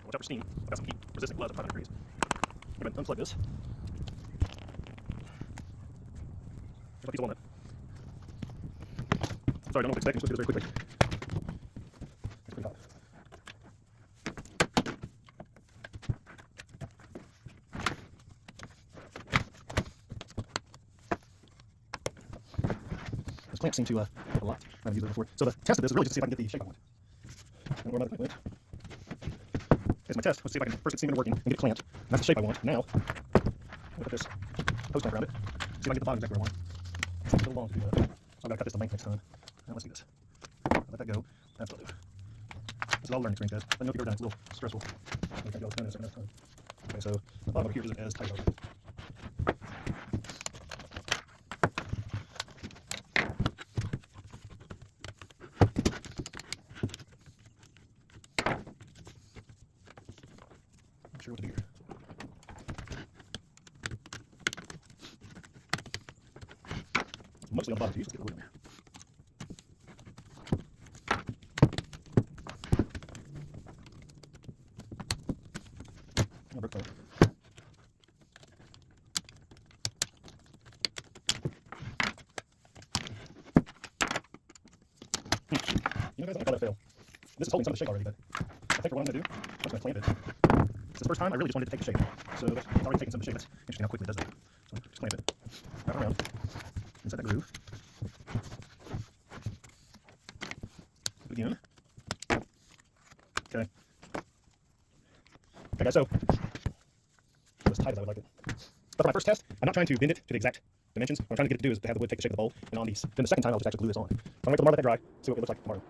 Watch out for steam. I've got some heat resistant gloves at 500 degrees. I'm going to unplug this. There's a piece of walnut. Sorry, I don't know what to expect. I'm supposed to do this very quickly. It's pretty hot. Those clamps seem to have a lot. I've used it before. So the test of this is really just to see if I can get the shape I want. I don't know where my other clamp went. Here's my test. Let's see if I can first get steam into working and get it clamped. And that's the shape I want. Now, I'm going to put this post clamp around it. See if I can get the bottom exactly where I want. It's a little long to do that. So I've got to cut this to length next time. Now let's do this. Let that go. That's what I'll do. This is all learning experience, guys. I know people are done. It's a little stressful. I can't do all this kind of stuff time. Okay, so the bottom over here isn't as tight as not sure what to do here. Mostly on the bottom, so you just get a little bit in there. You know, guys, I call that a fail. This is holding some of the shape already, but I think for what I'm going to do, I'm just going to clamp it. It's the first time I really just wanted to take the shape. So it's already taking some of the shape. That's interesting how quickly it does that. So just clamp it right around inside that groove. Again. Okay. Okay, guys, so as tight as I would like it. But for my first test, I'm not trying to bend it to the exact dimensions. What I'm trying to get it to do is to have the wood take the shape of the bowl, and on these. Then the second time, I'll just actually glue this on. I'm going to wait till tomorrow, let that dry, see what it looks like tomorrow.